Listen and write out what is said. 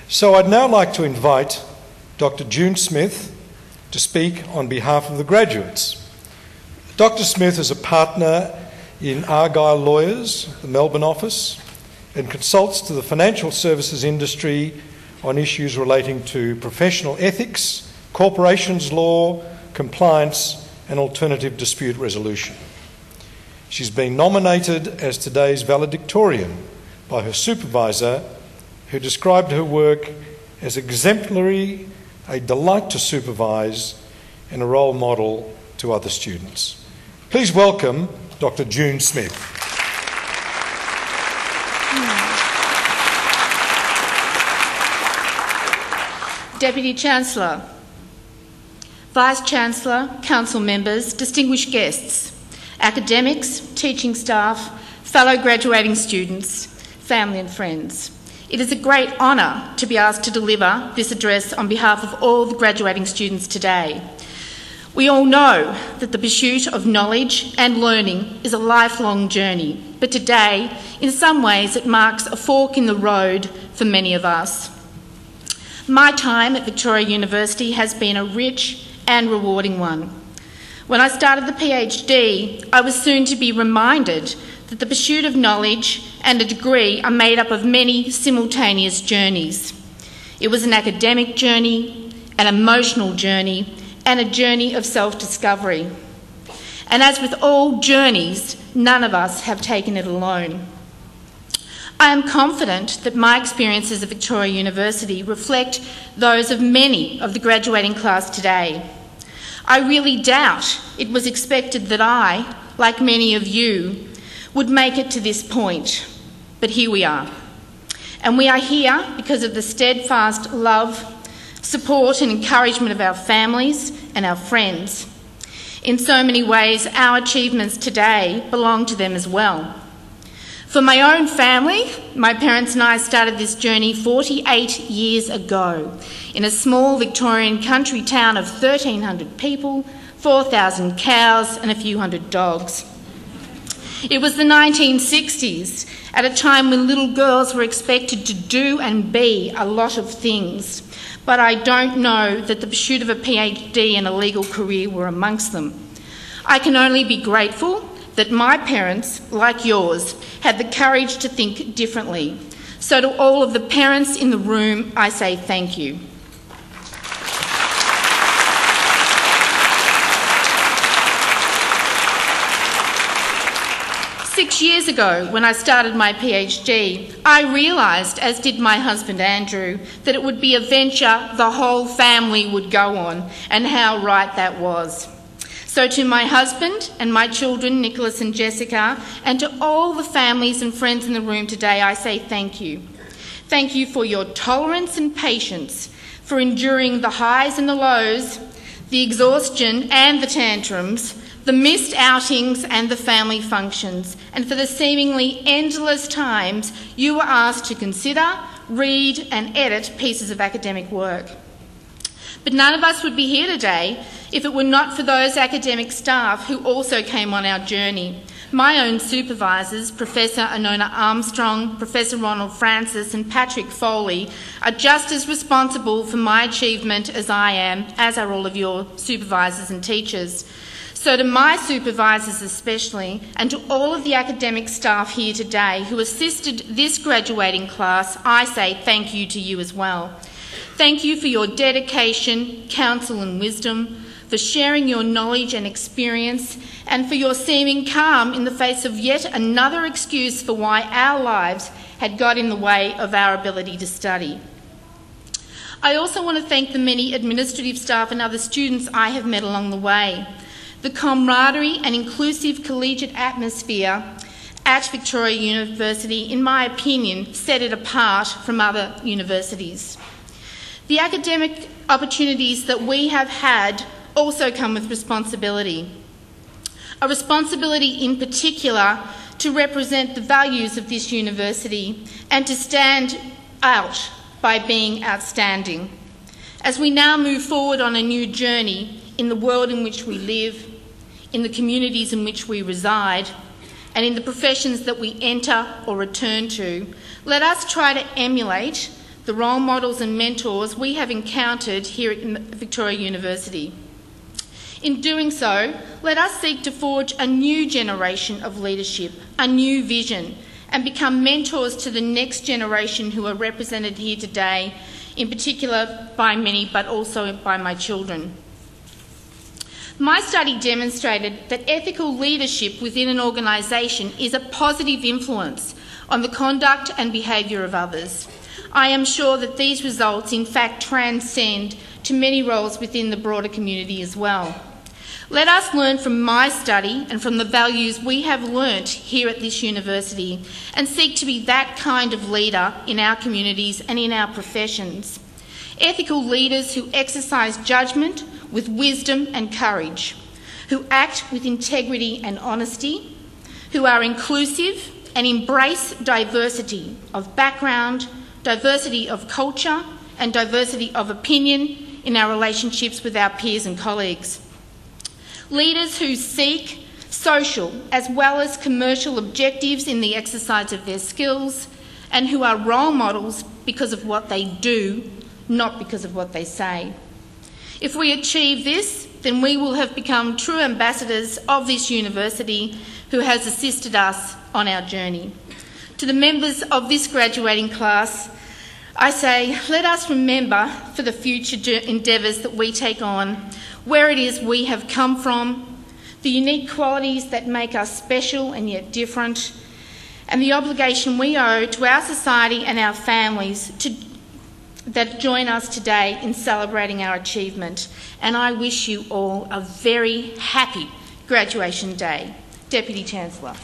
So I'd now like to invite Dr. June Smith to speak on behalf of the graduates. Dr. Smith is a partner in Argyle Lawyers, the Melbourne office, and consults to the financial services industry on issues relating to professional ethics, corporations law, compliance, and alternative dispute resolution. She's been nominated as today's valedictorian by her supervisor, who described her work as exemplary, a delight to supervise, and a role model to other students. Please welcome Dr. June Smith. Deputy Chancellor, Vice-Chancellor, Council members, distinguished guests, academics, teaching staff, fellow graduating students, family and friends. It is a great honour to be asked to deliver this address on behalf of all the graduating students today. We all know that the pursuit of knowledge and learning is a lifelong journey, but today, in some ways, it marks a fork in the road for many of us. My time at Victoria University has been a rich and rewarding one. When I started the PhD, I was soon to be reminded that the pursuit of knowledge and a degree are made up of many simultaneous journeys. It was an academic journey, an emotional journey, and a journey of self-discovery. And as with all journeys, none of us have taken it alone. I am confident that my experiences at Victoria University reflect those of many of the graduating class today. I really doubt it was expected that I, like many of you, would make it to this point, but here we are. And we are here because of the steadfast love, support and encouragement of our families and our friends. In so many ways, our achievements today belong to them as well. For my own family, my parents and I started this journey 48 years ago in a small Victorian country town of 1,300 people, 4,000 cows and a few hundred dogs. It was the 1960s, at a time when little girls were expected to do and be a lot of things, but I don't know that the pursuit of a PhD and a legal career were amongst them. I can only be grateful that my parents, like yours, had the courage to think differently. So to all of the parents in the room, I say thank you. Six years ago, when I started my PhD, I realised, as did my husband Andrew, that it would be a venture the whole family would go on, and how right that was. So to my husband and my children, Nicholas and Jessica, and to all the families and friends in the room today, I say thank you. Thank you for your tolerance and patience, for enduring the highs and the lows, the exhaustion and the tantrums, the missed outings and the family functions, and for the seemingly endless times you were asked to consider, read and edit pieces of academic work. But none of us would be here today if it were not for those academic staff who also came on our journey. My own supervisors, Professor Anona Armstrong, Professor Ronald Francis and Patrick Foley, are just as responsible for my achievement as I am, as are all of your supervisors and teachers. So to my supervisors especially, and to all of the academic staff here today who assisted this graduating class, I say thank you to you as well. Thank you for your dedication, counsel and wisdom, for sharing your knowledge and experience, and for your seeming calm in the face of yet another excuse for why our lives had got in the way of our ability to study. I also want to thank the many administrative staff and other students I have met along the way. The camaraderie and inclusive collegiate atmosphere at Victoria University, in my opinion, set it apart from other universities. The academic opportunities that we have had also come with responsibility. A responsibility in particular to represent the values of this university and to stand out by being outstanding. As we now move forward on a new journey in the world in which we live, in the communities in which we reside, and in the professions that we enter or return to, let us try to emulate the role models and mentors we have encountered here at Victoria University. In doing so, let us seek to forge a new generation of leadership, a new vision, and become mentors to the next generation who are represented here today, in particular by many, but also by my children. My study demonstrated that ethical leadership within an organisation is a positive influence on the conduct and behaviour of others. I am sure that these results in fact transcend to many roles within the broader community as well. Let us learn from my study and from the values we have learnt here at this university and seek to be that kind of leader in our communities and in our professions. Ethical leaders who exercise judgment with wisdom and courage, who act with integrity and honesty, who are inclusive and embrace diversity of background, diversity of culture and diversity of opinion in our relationships with our peers and colleagues. Leaders who seek social as well as commercial objectives in the exercise of their skills and who are role models because of what they do, not because of what they say. If we achieve this, then we will have become true ambassadors of this university who has assisted us on our journey. To the members of this graduating class, I say, let us remember for the future endeavours that we take on where it is we have come from, the unique qualities that make us special and yet different, and the obligation we owe to our society and our families that join us today in celebrating our achievement. And I wish you all a very happy graduation day. Deputy Chancellor.